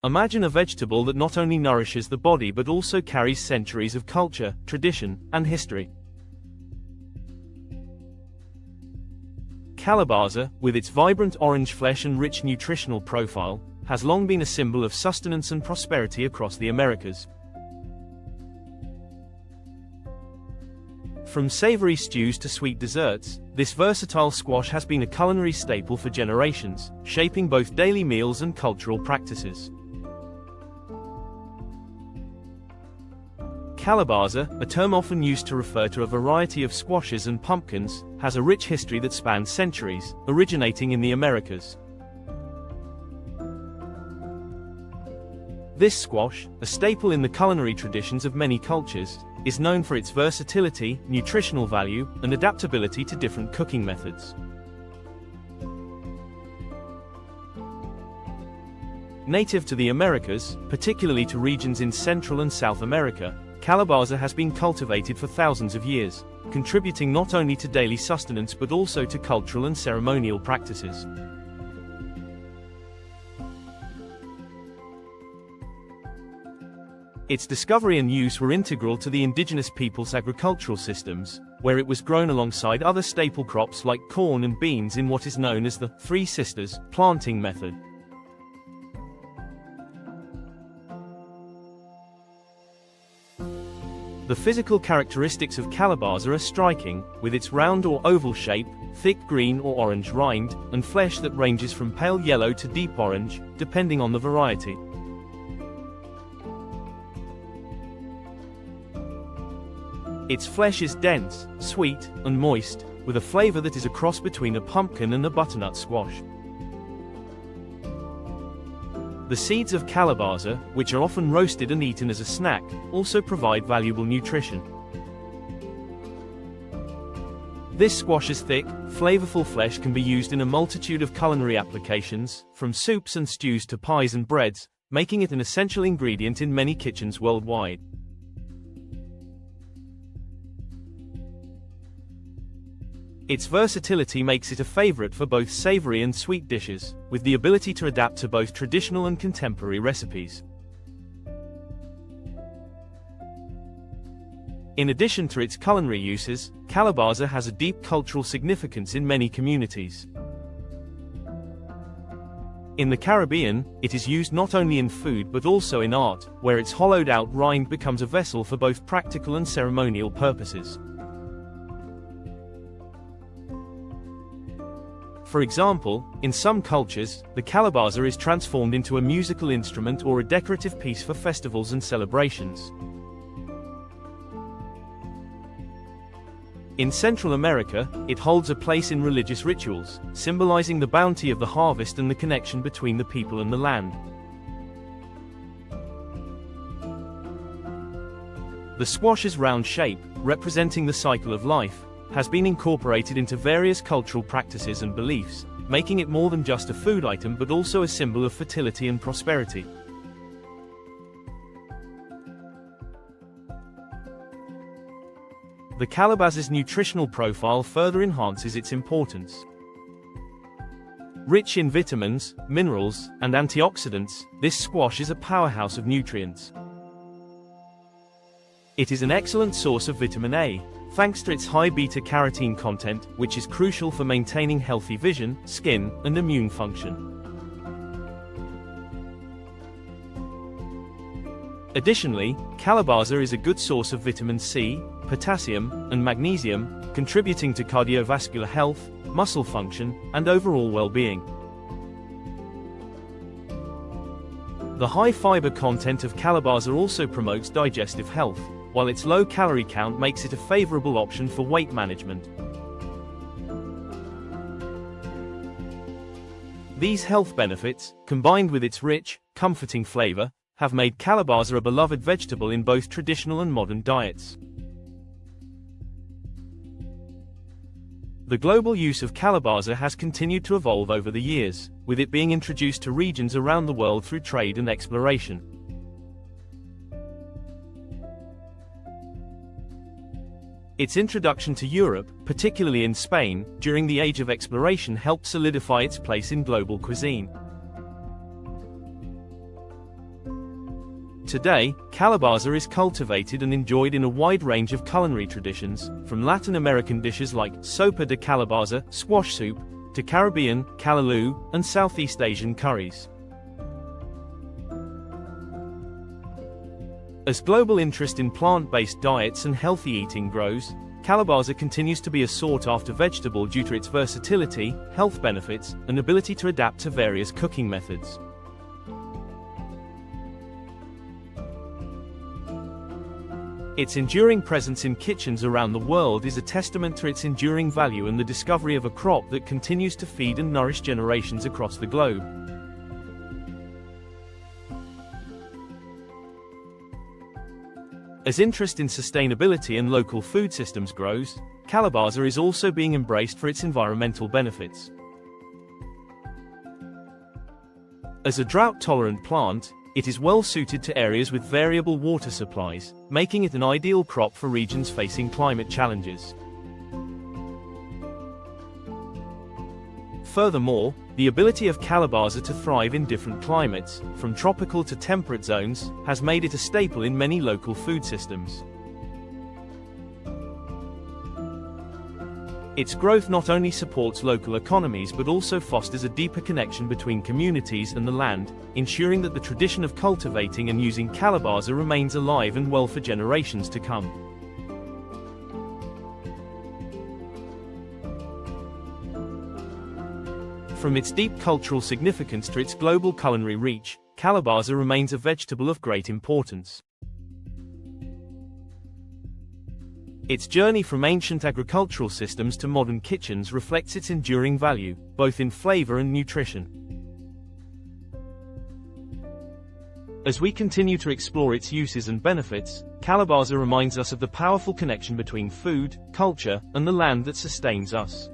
Imagine a vegetable that not only nourishes the body but also carries centuries of culture, tradition, and history. Calabaza, with its vibrant orange flesh and rich nutritional profile, has long been a symbol of sustenance and prosperity across the Americas. From savory stews to sweet desserts, this versatile squash has been a culinary staple for generations, shaping both daily meals and cultural practices. Calabaza, a term often used to refer to a variety of squashes and pumpkins, has a rich history that spans centuries, originating in the Americas. This squash, a staple in the culinary traditions of many cultures, is known for its versatility, nutritional value, and adaptability to different cooking methods. Native to the Americas, particularly to regions in Central and South America, calabaza has been cultivated for thousands of years, contributing not only to daily sustenance but also to cultural and ceremonial practices. Its discovery and use were integral to the indigenous peoples' agricultural systems, where it was grown alongside other staple crops like corn and beans in what is known as the Three Sisters planting method. The physical characteristics of calabaza are striking, with its round or oval shape, thick green or orange rind, and flesh that ranges from pale yellow to deep orange, depending on the variety. Its flesh is dense, sweet, and moist, with a flavor that is a cross between a pumpkin and a butternut squash. The seeds of calabaza, which are often roasted and eaten as a snack, also provide valuable nutrition. This squash's thick, flavorful flesh can be used in a multitude of culinary applications, from soups and stews to pies and breads, making it an essential ingredient in many kitchens worldwide. Its versatility makes it a favorite for both savory and sweet dishes, with the ability to adapt to both traditional and contemporary recipes. In addition to its culinary uses, calabaza has a deep cultural significance in many communities. In the Caribbean, it is used not only in food but also in art, where its hollowed-out rind becomes a vessel for both practical and ceremonial purposes. For example, in some cultures, the calabaza is transformed into a musical instrument or a decorative piece for festivals and celebrations. In Central America, it holds a place in religious rituals, symbolizing the bounty of the harvest and the connection between the people and the land. The squash's round shape, representing the cycle of life, has been incorporated into various cultural practices and beliefs, making it more than just a food item but also a symbol of fertility and prosperity. The calabaza's nutritional profile further enhances its importance. Rich in vitamins, minerals, and antioxidants, this squash is a powerhouse of nutrients. It is an excellent source of vitamin A, thanks to its high beta-carotene content, which is crucial for maintaining healthy vision, skin, and immune function. Additionally, calabaza is a good source of vitamin C, potassium, and magnesium, contributing to cardiovascular health, muscle function, and overall well-being. The high fiber content of calabaza also promotes digestive health, while its low calorie count makes it a favorable option for weight management. These health benefits, combined with its rich, comforting flavor, have made calabaza a beloved vegetable in both traditional and modern diets. The global use of calabaza has continued to evolve over the years, with it being introduced to regions around the world through trade and exploration. Its introduction to Europe, particularly in Spain, during the Age of Exploration helped solidify its place in global cuisine. Today, calabaza is cultivated and enjoyed in a wide range of culinary traditions, from Latin American dishes like sopa de calabaza, squash soup, to Caribbean, callaloo, and Southeast Asian curries. As global interest in plant-based diets and healthy eating grows, calabaza continues to be a sought-after vegetable due to its versatility, health benefits, and ability to adapt to various cooking methods. Its enduring presence in kitchens around the world is a testament to its enduring value and the discovery of a crop that continues to feed and nourish generations across the globe. As interest in sustainability and local food systems grows, calabaza is also being embraced for its environmental benefits. As a drought-tolerant plant, it is well suited to areas with variable water supplies, making it an ideal crop for regions facing climate challenges. Furthermore, the ability of calabaza to thrive in different climates, from tropical to temperate zones, has made it a staple in many local food systems. Its growth not only supports local economies but also fosters a deeper connection between communities and the land, ensuring that the tradition of cultivating and using calabaza remains alive and well for generations to come. From its deep cultural significance to its global culinary reach, calabaza remains a vegetable of great importance. Its journey from ancient agricultural systems to modern kitchens reflects its enduring value, both in flavor and nutrition. As we continue to explore its uses and benefits, calabaza reminds us of the powerful connection between food, culture, and the land that sustains us.